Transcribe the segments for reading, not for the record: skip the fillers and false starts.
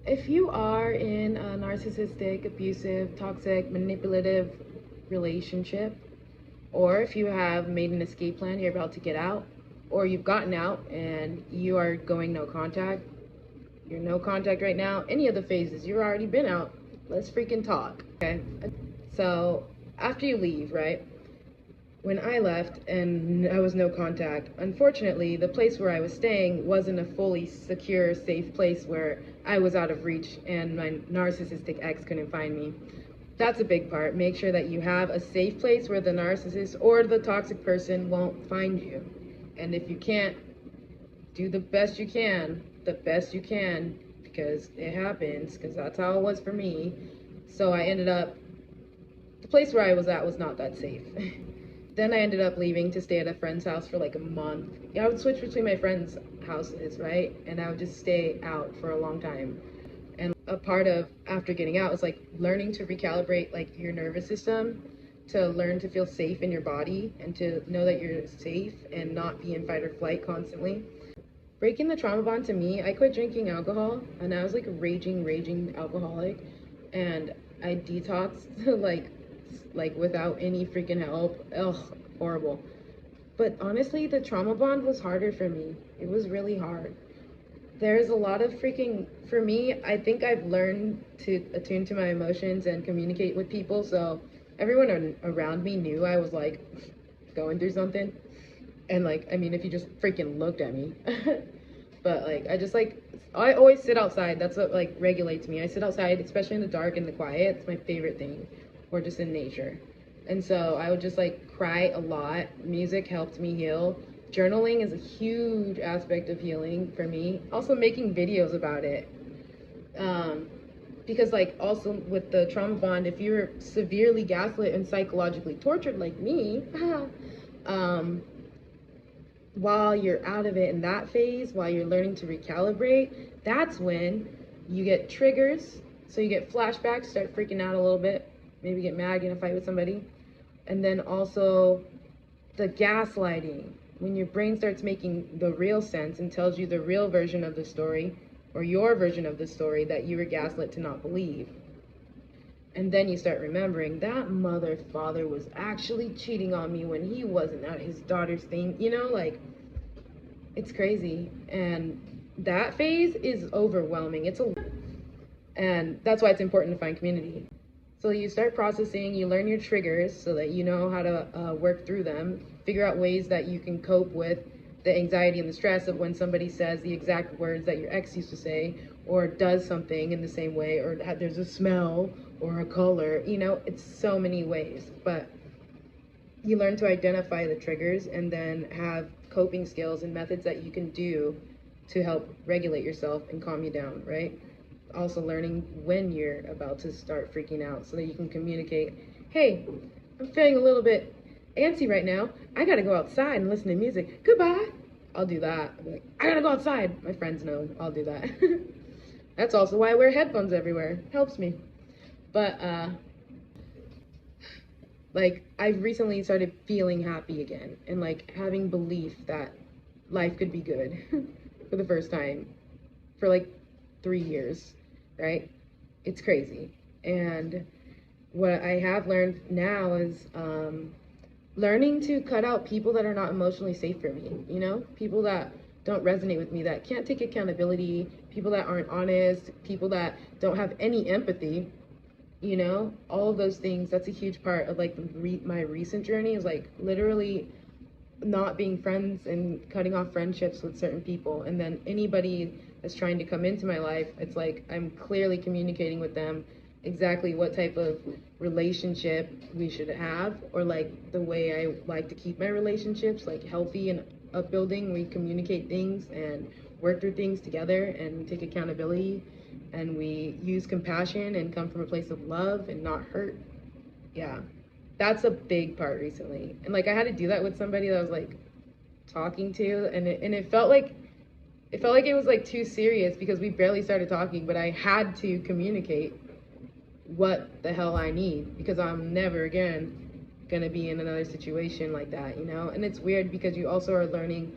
If you are in a narcissistic, abusive, toxic, manipulative relationship, or if you have made an escape plan, you're about to get out, or you've gotten out and you are going no contact, you're no contact right now, any of the phases, you've already been out, let's freaking talk, okay? So after you leave, right? When I left and I was no contact, unfortunately, the place where I was staying wasn't a fully secure, safe place where I was out of reach and my narcissistic ex couldn't find me. That's a big part. Make sure that you have a safe place where the narcissist or the toxic person won't find you. And if you can't, do the best you can, because it happens, because that's how it was for me. So I ended up, the place where I was at was not that safe. Then I ended up leaving to stay at a friend's house for like a month. I would switch between my friends' houses, right? And I would just stay out for a long time. And a part of after getting out was like learning to recalibrate like your nervous system, to learn to feel safe in your body and to know that you're safe and not be in fight or flight constantly. Breaking the trauma bond, to me, I quit drinking alcohol and I was like a raging alcoholic, and I detoxed like without any freaking help. Ugh, horrible. But honestly, the trauma bond was harder for me. It was really hard. There's a lot of freaking, for me, I think I've learned to attune to my emotions and communicate with people, so everyone around me knew I was like going through something. And like, I mean, if you just freaking looked at me. But like, I always sit outside. That's what like regulates me. I sit outside, especially in the dark and the quiet. It's my favorite thing. Or just in nature. And so I would just like cry a lot. Music helped me heal. Journaling is a huge aspect of healing for me. Also making videos about it. Because like also with the trauma bond, if you're severely gaslit and psychologically tortured like me, while you're out of it in that phase, while you're learning to recalibrate, that's when you get triggers. So you get flashbacks, start freaking out a little bit, maybe get mad, get in a fight with somebody. And then also the gaslighting, when your brain starts making the real sense and tells you the real version of the story, or your version of the story that you were gaslit to not believe. And then you start remembering that mother father was actually cheating on me when he wasn't at his daughter's thing, you know, like, it's crazy. And that phase is overwhelming. And that's why it's important to find community. So you start processing, you learn your triggers so that you know how to work through them, figure out ways that you can cope with the anxiety and the stress of when somebody says the exact words that your ex used to say, or does something in the same way, or there's a smell or a color, you know, it's so many ways. But you learn to identify the triggers and then have coping skills and methods that you can do to help regulate yourself and calm you down, right? Also learning when you're about to start freaking out so that you can communicate, hey, I'm feeling a little bit antsy right now. I gotta go outside and listen to music. Goodbye. I'll do that. I'll be like, I gotta go outside. My friends know I'll do that. That's also why I wear headphones everywhere. Helps me. But like I've recently started feeling happy again and like having belief that life could be good for the first time for like 3 years. Right? It's crazy. And what I have learned now is learning to cut out people that are not emotionally safe for me, you know? People that don't resonate with me, that can't take accountability, people that aren't honest, people that don't have any empathy, you know? All of those things, that's a huge part of like my recent journey is like literally not being friends and cutting off friendships with certain people. And then anybody that's trying to come into my life, it's like I'm clearly communicating with them exactly what type of relationship we should have, or like the way I like to keep my relationships like healthy and upbuilding. We communicate things and work through things together, and we take accountability, and we use compassion and come from a place of love and not hurt. Yeah, that's a big part recently. And like I had to do that with somebody that I was like talking to, and it felt like it was like too serious because we barely started talking, but I had to communicate what the hell I need, because I'm never again gonna be in another situation like that, you know? And it's weird because you also are learning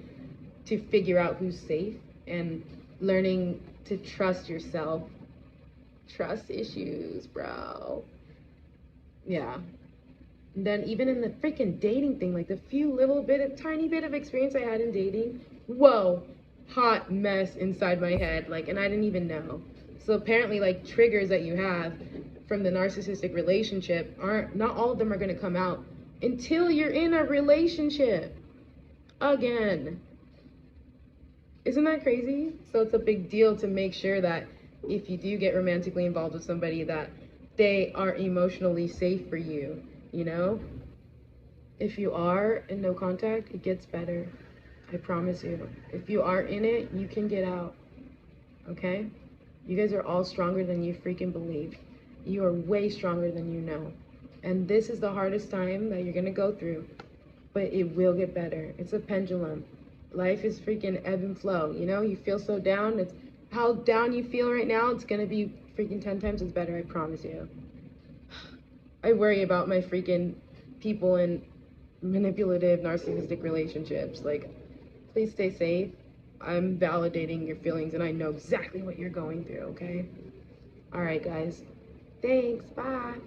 to figure out who's safe and learning to trust yourself Trust issues, bro. Yeah. And then even in the freaking dating thing, like the tiny bit of experience I had in dating, whoa, hot mess inside my head, like, and I didn't even know. So apparently, like, triggers that you have from the narcissistic relationship aren't, not all of them are gonna come out until you're in a relationship again. Isn't that crazy? So it's a big deal to make sure that if you do get romantically involved with somebody, that they are emotionally safe for you, you know? If you are in no contact, it gets better. I promise you. If you are in it, you can get out. Okay? You guys are all stronger than you freaking believe. You are way stronger than you know. And this is the hardest time that you're gonna go through. But it will get better. It's a pendulum. Life is freaking ebb and flow. You know, you feel so down. It's how down you feel right now, it's gonna be freaking 10 times as better, I promise you. I worry about my freaking people in manipulative, narcissistic relationships. Like, please stay safe. I'm validating your feelings and I know exactly what you're going through, okay? All right, guys. Thanks. Bye.